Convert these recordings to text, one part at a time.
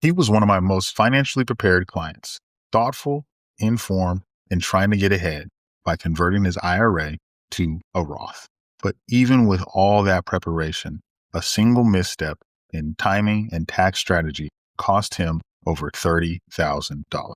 He was one of my most financially prepared clients, thoughtful, informed, and trying to get ahead by converting his IRA to a Roth. But even with all that preparation, a single misstep in timing and tax strategy cost him over $30,000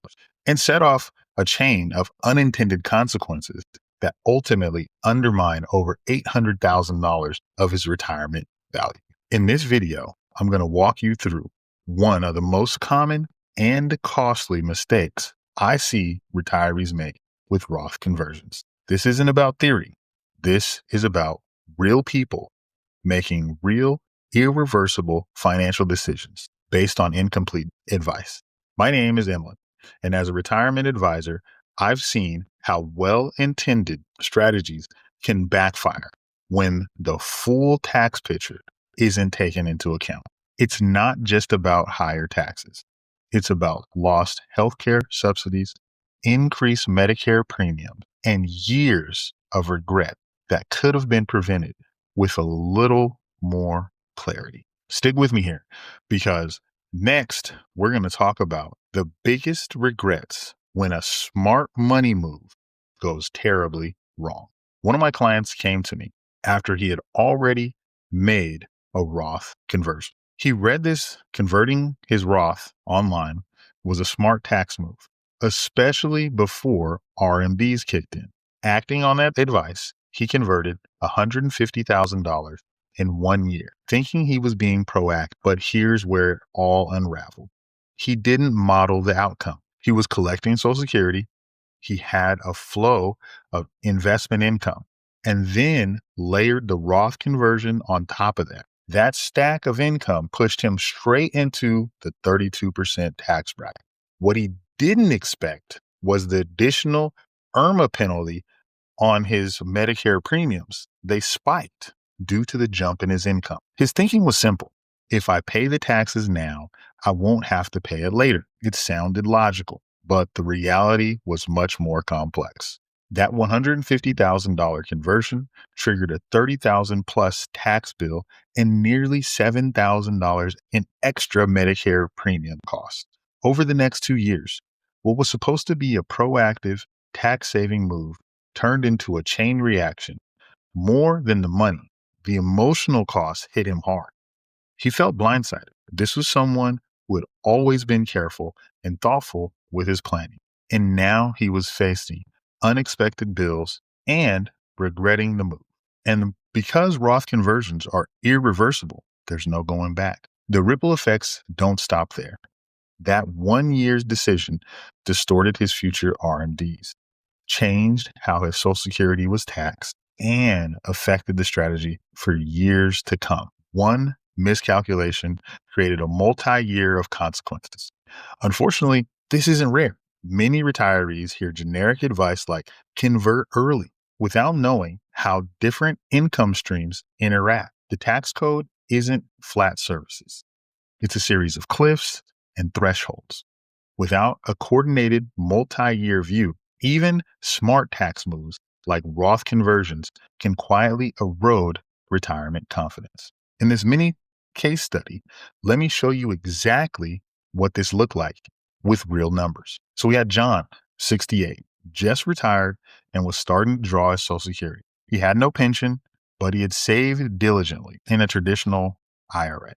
and set off a chain of unintended consequences that ultimately undermined over $800,000 of his retirement value. In this video, I'm going to walk you through one of the most common and costly mistakes I see retirees make with Roth conversions. This isn't about theory. This is about real people making real, irreversible financial decisions based on incomplete advice. My name is Emily, and as a retirement advisor, I've seen how well-intended strategies can backfire when the full tax picture isn't taken into account. It's not just about higher taxes. It's about lost healthcare subsidies, increased Medicare premiums, and years of regret that could have been prevented with a little more clarity. Stick with me here, because next we're going to talk about the biggest regrets when a smart money move goes terribly wrong. One of my clients came to me after he had already made a Roth conversion. He read this converting his Roth online was a smart tax move, especially before RMDs kicked in. Acting on that advice, he converted $150,000 in 1 year, thinking he was being proactive. But here's where it all unraveled. He didn't model the outcome. He was collecting Social Security. He had a flow of investment income and then layered the Roth conversion on top of that. That stack of income pushed him straight into the 32% tax bracket. What he didn't expect was the additional IRMAA penalty on his Medicare premiums. They spiked due to the jump in his income. His thinking was simple. If I pay the taxes now, I won't have to pay it later. It sounded logical, but the reality was much more complex. That $150,000 conversion triggered a $30,000 plus tax bill and nearly $7,000 in extra Medicare premium costs. Over the next 2 years, what was supposed to be a proactive tax-saving move turned into a chain reaction. More than the money, the emotional cost hit him hard. He felt blindsided. This was someone who had always been careful and thoughtful with his planning, and now he was facing unexpected bills and regretting the move. And because Roth conversions are irreversible, there's no going back. The ripple effects don't stop there. That 1 year's decision distorted his future RMDs, changed how his Social Security was taxed, and affected the strategy for years to come. One miscalculation created a multi-year of consequences. Unfortunately, this isn't rare. Many retirees hear generic advice like convert early without knowing how different income streams interact. The tax code isn't flat surfaces. It's a series of cliffs and thresholds. Without a coordinated multi-year view, even smart tax moves like Roth conversions can quietly erode retirement confidence. In this mini case study, let me show you exactly what this looked like with real numbers. So we had John, 68, just retired and was starting to draw his Social Security. He had no pension, but he had saved diligently in a traditional IRA.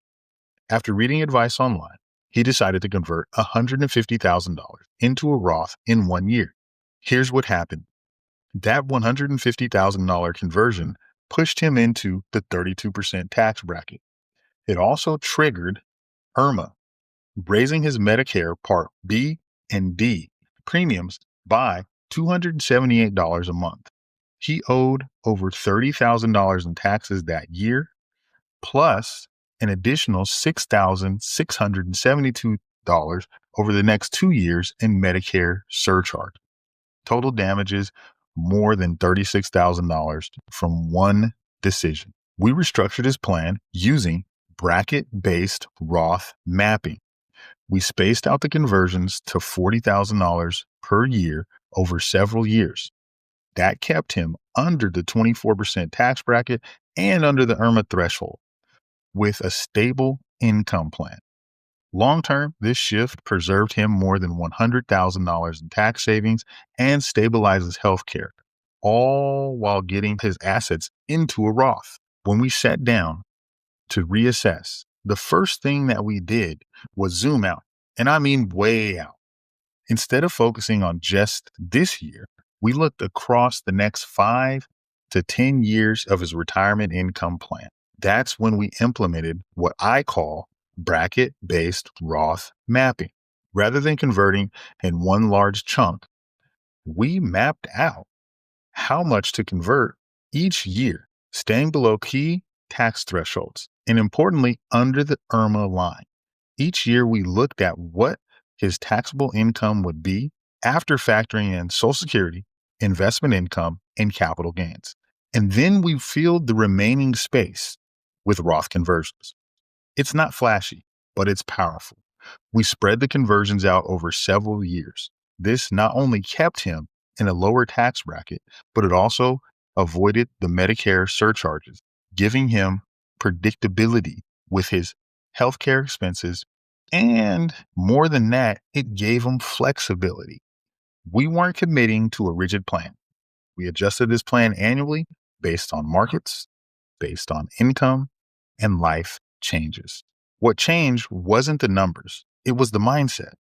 After reading advice online, he decided to convert $150,000 into a Roth in 1 year. Here's what happened. That $150,000 conversion pushed him into the 32% tax bracket. It also triggered IRMAA, raising his Medicare Part B and D premiums by $278 a month. He owed over $30,000 in taxes that year, plus an additional $6,672 over the next 2 years in Medicare surcharge. Total damages more than $36,000 from one decision. We restructured his plan using bracket-based Roth mapping. We spaced out the conversions to $40,000 per year over several years. That kept him under the 24% tax bracket and under the IRMAA threshold with a stable income plan. Long term, this shift preserved him more than $100,000 in tax savings and stabilizes healthcare, all while getting his assets into a Roth. When we sat down to reassess, the first thing that we did was zoom out, and I mean way out. Instead of focusing on just this year, we looked across the next 5 to 10 years of his retirement income plan. That's when we implemented what I call bracket-based Roth mapping. Rather than converting in one large chunk, we mapped out how much to convert each year, staying below key tax thresholds, and importantly, under the IRMAA line. Each year, we looked at what his taxable income would be after factoring in Social Security, investment income, and capital gains. And then we filled the remaining space with Roth conversions. It's not flashy, but it's powerful. We spread the conversions out over several years. This not only kept him in a lower tax bracket, but it also avoided the Medicare surcharges, giving him predictability with his healthcare expenses. And more than that, it gave him flexibility. We weren't committing to a rigid plan. We adjusted this plan annually based on markets, based on income, and life changes. What changed wasn't the numbers, it was the mindset.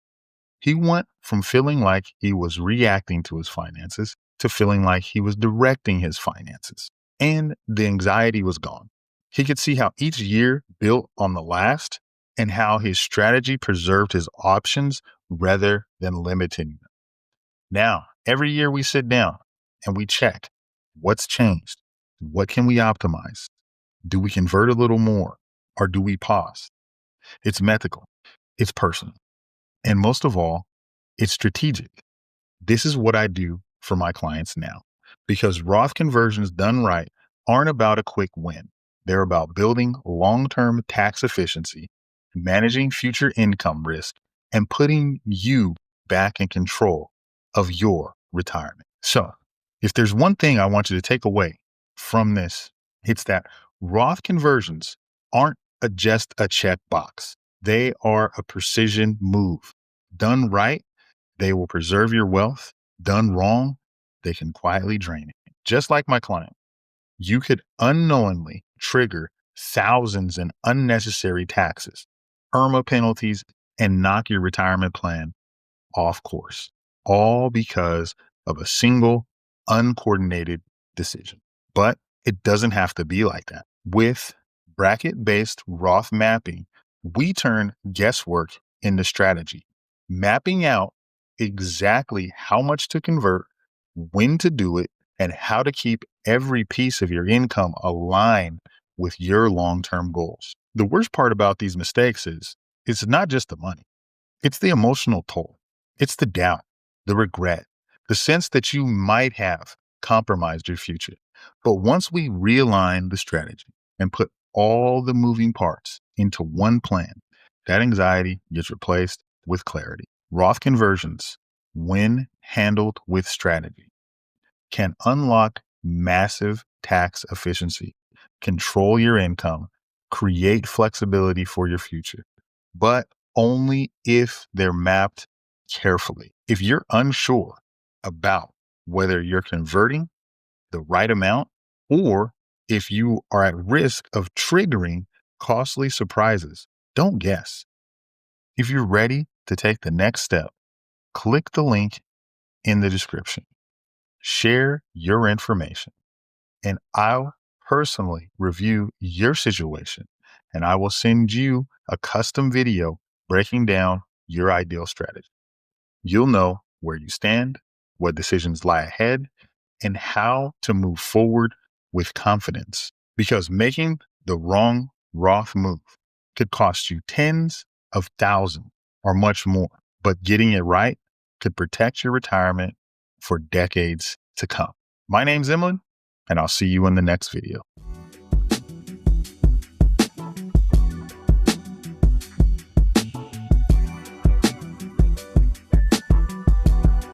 He went from feeling like he was reacting to his finances to feeling like he was directing his finances. And the anxiety was gone. He could see how each year built on the last and how his strategy preserved his options rather than limiting them. Now, every year we sit down and we check what's changed. What can we optimize? Do we convert a little more or do we pause? It's methical. It's personal. And most of all, it's strategic. This is what I do for my clients now because Roth conversions done right aren't about a quick win. They're about building long-term tax efficiency, managing future income risk, and putting you back in control of your retirement. So if there's one thing I want you to take away from this, it's that Roth conversions aren't just a checkbox. They are a precision move. Done right, they will preserve your wealth. Done wrong, they can quietly drain it. Just like my client, you could unknowingly trigger thousands in unnecessary taxes, IRMAA penalties, and knock your retirement plan off course, all because of a single uncoordinated decision. But it doesn't have to be like that. With bracket-based Roth mapping, we turn guesswork into strategy, mapping out exactly how much to convert, when to do it, and how to keep every piece of your income aligned with your long-term goals. The worst part about these mistakes is it's not just the money. It's the emotional toll. It's the doubt, the regret, the sense that you might have compromised your future. But once we realign the strategy and put all the moving parts into one plan, that anxiety gets replaced with clarity. Roth conversions, when handled with strategy, can unlock massive tax efficiency, control your income, create flexibility for your future, but only if they're mapped carefully. If you're unsure about whether you're converting the right amount or if you are at risk of triggering costly surprises, don't guess. If you're ready to take the next step, click the link in the description. Share your information, and I'll personally review your situation, and I will send you a custom video breaking down your ideal strategy. You'll know where you stand, what decisions lie ahead, and how to move forward with confidence. Because making the wrong Roth move could cost you tens of thousands or much more, but getting it right could protect your retirement for decades to come. My name's Emlyn, and I'll see you in the next video.